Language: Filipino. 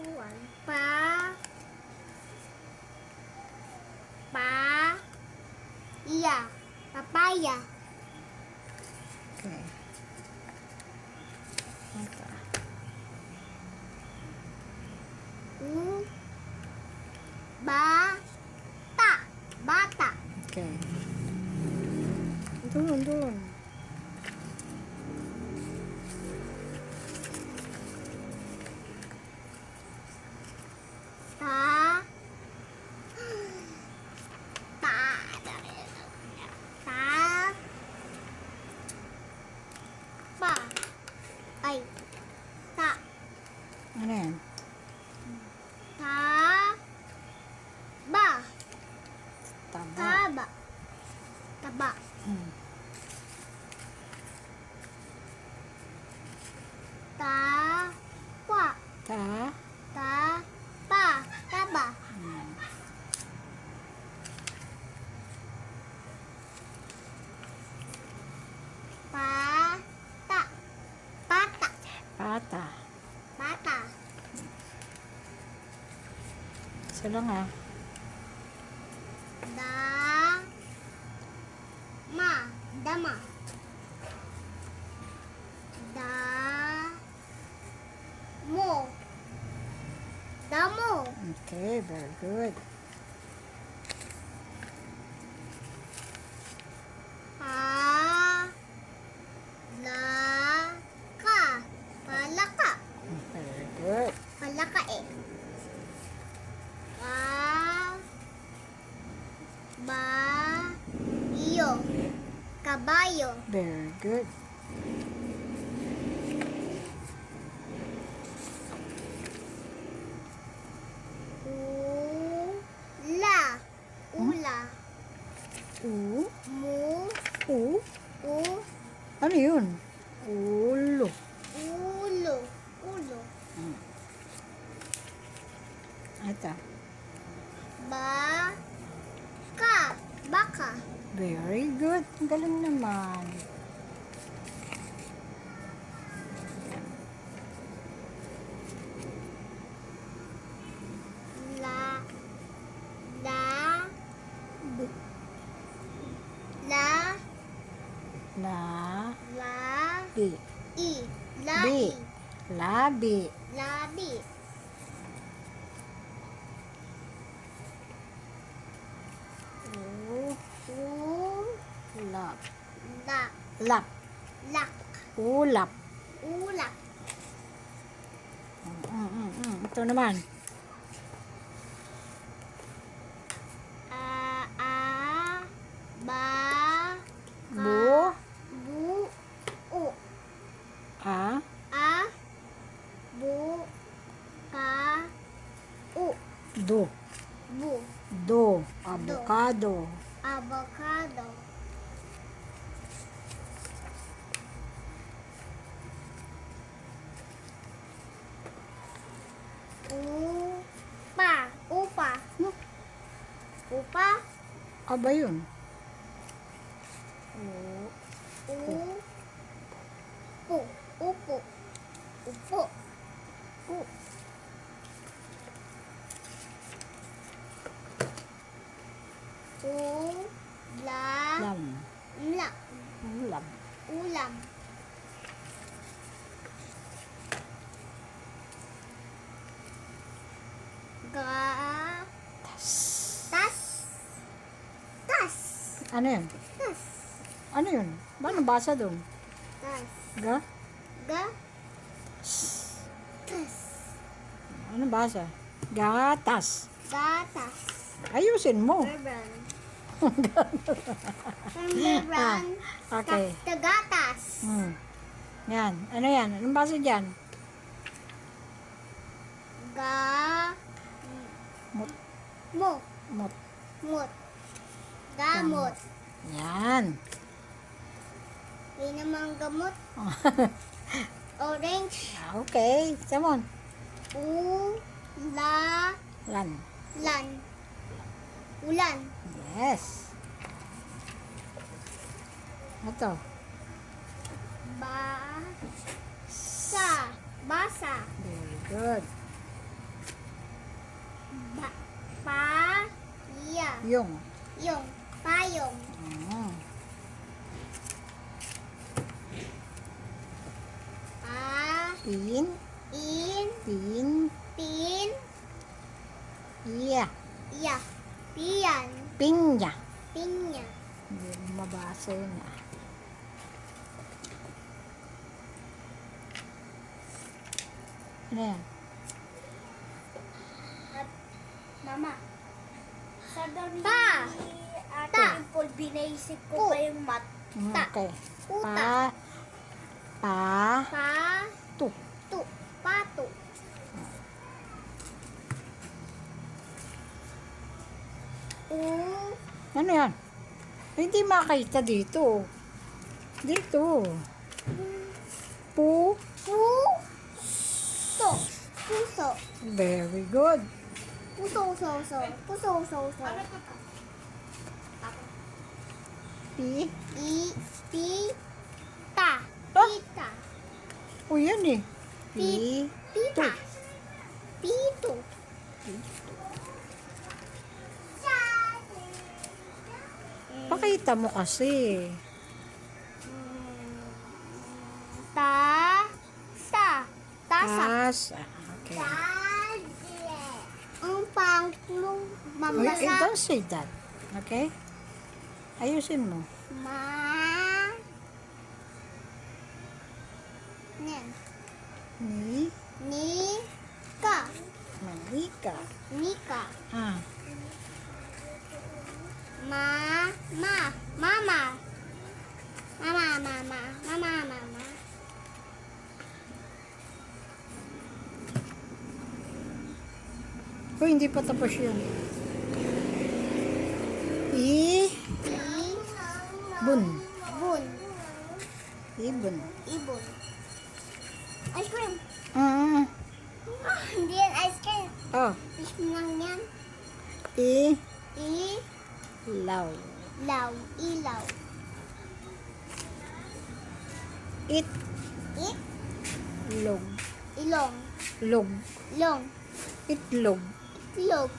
One. Pa. Pa. Iya. Papaya. Okay. Ito. Bata. Bata. Okay. Doon. Ta. Ta. Ta. Pa. Ay. Ta. Ano yan? Ta. Ba. Taba. Taba. Taba. Ta. Kwa. Ta. Ta. Pa. Taba. Pa. Ta. Pata. Pata. Pata. Isa lang ah. Da. Ma. Dama. Da. Mo. Damo. Okay, very good. Pa. La. Ka. Palaka. Very good. Palaka eh. Pa. Ba. Iyo. Kabayo. Very good. Ula. Ula. U. Mu. U. U. Ano yun? Ulo. Ulo. Ulo. Ito. Ba. Ka. Baka. Very good. Ang galing naman. La. La. La. La. La. Bi. I. La. Bi. I. Labi. Labi. U. U. Lap. Da. Lap. Lak. Ulap. Ulak. Ito naman. A. A. Ba. Bu. Bu. U. A. A. Bu. Ka. U. Do. Bu. Do. Avocado. Avocado. Upa. Upa. Upa. Aba yun. U. Upo. Upo. Upo. U. Lam. Ulam. Ulam. Ulam. Ga. Tas. Tas. Ano yun? Tas. Ano yun? Paano basa doon? Tas. Ga? Ga. Tas. Ano basa? Gatas. Gatas. Ayusin mo. Bourbon. Bourbon. Okay. Gatas. Yan. Ano yan? Anong basa dyan? Ga. Mut. Mo. Mut. Mut. Gamot. Yan. Hindi naman gamot. Orange. Okay. Samon. Ulan. Lan. Ulan. Yes. Ito. Basa. Basa. Very good. Ba. Pa. Ya. Yung. Yung. Payong. Ah. Pa. Pin. In. Pin. Pin. Iya. Ya. Piyan. Pinya. Pinya. Hindi mo mabasa yun ah. Ano yan? Mama, sa daw ni Pa. Ate Ta. Dimple, binaisip Pu. ko pa yung mat. Ta. Okay. Puta. Pa. Pa. Tu. Tu. Pato. U. Ano yan? Hindi makita dito. Dito. Pu. Pu. So. Puso. Very good. Puso, uso, uso. Puso, uso, uso. Ano to ta? Pi. I. Pi. Ta. Ah. Pita. O yan eh. Pi. Pita. Pito. Pakita mo kasi. Ta. Sa. Tasa. Tas. Okay. Ang pangklong Wait, mamasa. don't say that. Okay? Ayusin mo. Ma. Nen. Ni. Ni. Ka. Malika. Nika. Ah. Ma. Ma. Mama. Mama, mama. Mama, mama. Oh, hindi pa tapos yun. I. I. Bun. Bun. Ibon. Ibon. Ice cream. Ah. Ah, hindi yan ice cream. Oh. Fish lang yan. I. I. Law. Law. Ilaw. It. It. Log. Ilong. Log. Long. Itlog. Itlog.